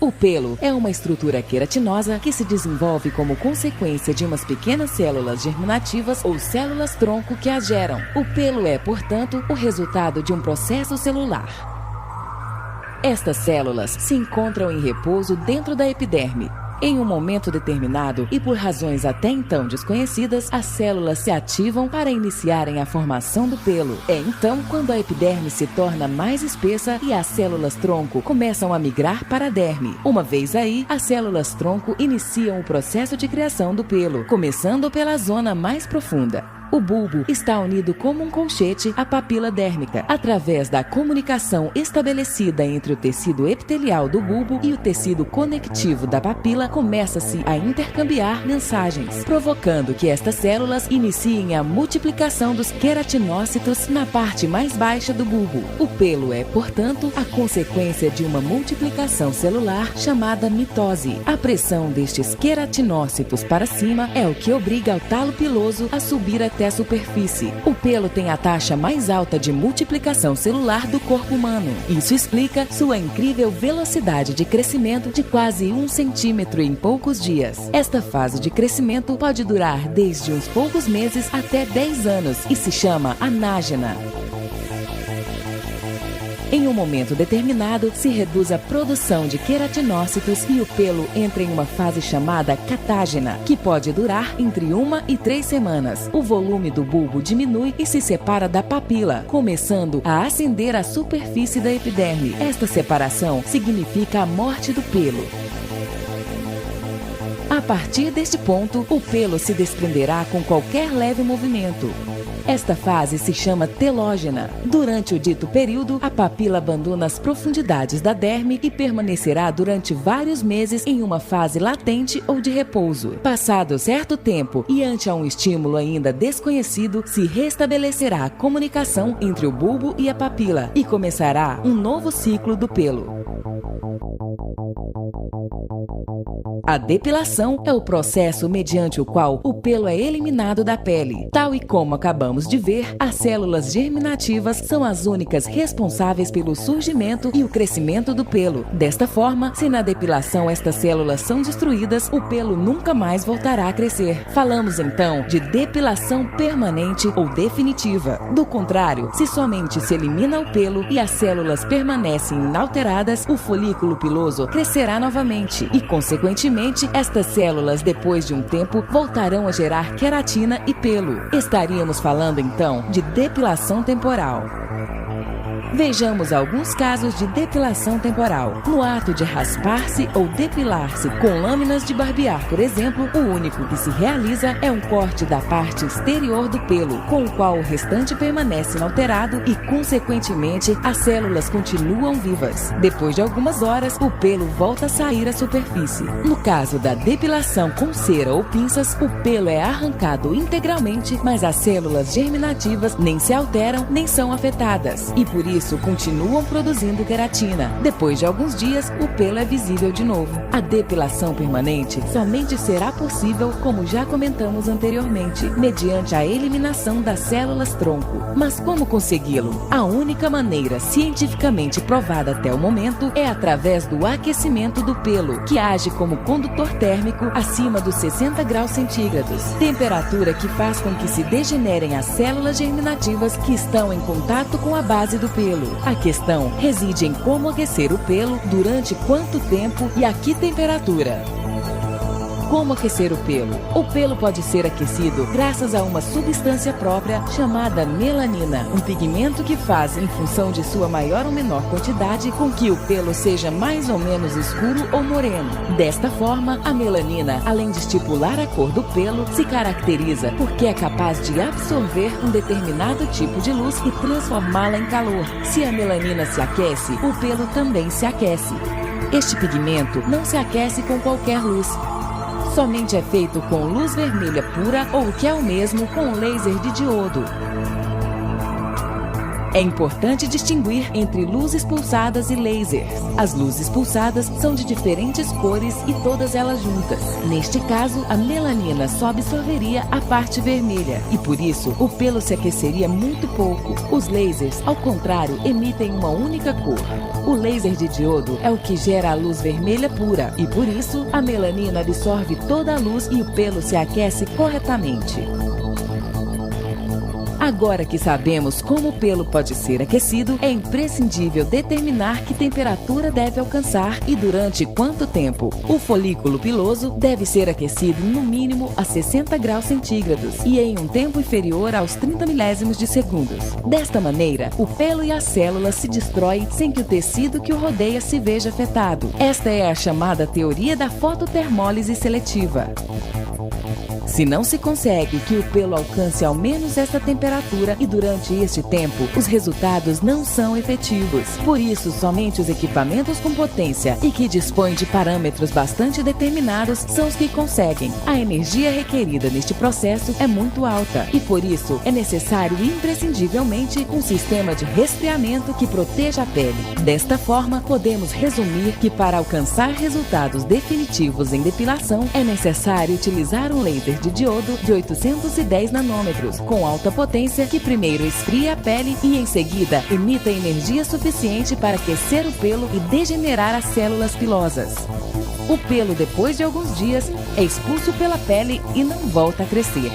O pelo é uma estrutura queratinosa que se desenvolve como consequência de umas pequenas células germinativas ou células-tronco que as geram. O pelo é, portanto, o resultado de um processo celular. Estas células se encontram em repouso dentro da epiderme. Em um momento determinado e por razões até então desconhecidas, as células se ativam para iniciarem a formação do pelo. É então quando a epiderme se torna mais espessa e as células-tronco começam a migrar para a derme. Uma vez aí, as células-tronco iniciam o processo de criação do pelo, começando pela zona mais profunda. O bulbo está unido como um colchete à papila dérmica. Através da comunicação estabelecida entre o tecido epitelial do bulbo e o tecido conectivo da papila, começa-se a intercambiar mensagens, provocando que estas células iniciem a multiplicação dos queratinócitos na parte mais baixa do bulbo. O pelo é, portanto, a consequência de uma multiplicação celular chamada mitose. A pressão destes queratinócitos para cima é o que obriga o talo piloso a subir até a superfície. O pelo tem a taxa mais alta de multiplicação celular do corpo humano. Isso explica sua incrível velocidade de crescimento de quase 1 centímetro em poucos dias. Esta fase de crescimento pode durar desde uns poucos meses até 10 anos e se chama anágena. Em um momento determinado, se reduz a produção de queratinócitos e o pelo entra em uma fase chamada catágena, que pode durar entre 1 e 3 semanas. O volume do bulbo diminui e se separa da papila, começando a ascender à superfície da epiderme. Esta separação significa a morte do pelo. A partir deste ponto, o pelo se desprenderá com qualquer leve movimento. Esta fase se chama telógena. Durante o dito período, a papila abandona as profundidades da derme e permanecerá durante vários meses em uma fase latente ou de repouso. Passado certo tempo e ante a um estímulo ainda desconhecido, se restabelecerá a comunicação entre o bulbo e a papila e começará um novo ciclo do pelo. A depilação é o processo mediante o qual o pelo é eliminado da pele. Tal e como acabamos de ver, as células germinativas são as únicas responsáveis pelo surgimento e o crescimento do pelo. Desta forma, se na depilação estas células são destruídas, o pelo nunca mais voltará a crescer. Falamos então de depilação permanente ou definitiva. Do contrário, se somente se elimina o pelo e as células permanecem inalteradas, o folículo piloso crescerá novamente e, consequentemente, estas células, depois de um tempo, voltarão a gerar queratina e pelo. Estaríamos falando, então, de depilação temporal. Vejamos alguns casos de depilação temporal. No ato de raspar-se ou depilar-se com lâminas de barbear, por exemplo, o único que se realiza é um corte da parte exterior do pelo, com o qual o restante permanece inalterado e, consequentemente, as células continuam vivas. Depois de algumas horas, o pelo volta a sair à superfície. No caso da depilação com cera ou pinças, o pelo é arrancado integralmente, mas as células germinativas nem se alteram nem são afetadas, e por isso continuam produzindo queratina. Depois de alguns dias, o pelo é visível de novo. A depilação permanente somente será possível, como já comentamos anteriormente, mediante a eliminação das células-tronco. Mas como consegui-lo? A única maneira cientificamente provada até o momento é através do aquecimento do pelo, que age como condutor térmico acima dos 60 graus centígrados, temperatura que faz com que se degenerem as células germinativas que estão em contato com a base do pelo. A questão reside em como aquecer o pelo, durante quanto tempo e a que temperatura. Como aquecer o pelo? O pelo pode ser aquecido graças a uma substância própria chamada melanina, um pigmento que faz, em função de sua maior ou menor quantidade, com que o pelo seja mais ou menos escuro ou moreno. Desta forma, a melanina, além de estipular a cor do pelo, se caracteriza porque é capaz de absorver um determinado tipo de luz e transformá-la em calor. Se a melanina se aquece, o pelo também se aquece. Este pigmento não se aquece com qualquer luz. Somente é feito com luz vermelha pura ou, o que é o mesmo, com laser de diodo. É importante distinguir entre luzes pulsadas e lasers. As luzes pulsadas são de diferentes cores e todas elas juntas. Neste caso, a melanina só absorveria a parte vermelha e, por isso, o pelo se aqueceria muito pouco. Os lasers, ao contrário, emitem uma única cor. O laser de diodo é o que gera a luz vermelha pura e, por isso, a melanina absorve toda a luz e o pelo se aquece corretamente. Agora que sabemos como o pelo pode ser aquecido, é imprescindível determinar que temperatura deve alcançar e durante quanto tempo. O folículo piloso deve ser aquecido no mínimo a 60 graus centígrados e em um tempo inferior aos 30 milésimos de segundos. Desta maneira, o pelo e as células se destroem sem que o tecido que o rodeia se veja afetado. Esta é a chamada teoria da fototermólise seletiva. Se não se consegue que o pelo alcance ao menos esta temperatura e durante este tempo, os resultados não são efetivos. Por isso, somente os equipamentos com potência e que dispõem de parâmetros bastante determinados são os que conseguem. A energia requerida neste processo é muito alta e, por isso, é necessário imprescindivelmente um sistema de resfriamento que proteja a pele. Desta forma, podemos resumir que para alcançar resultados definitivos em depilação, é necessário utilizar um laser de diodo de 810 nanômetros, com alta potência, que primeiro esfria a pele e em seguida emita energia suficiente para aquecer o pelo e degenerar as células pilosas. O pelo, depois de alguns dias, é expulso pela pele e não volta a crescer.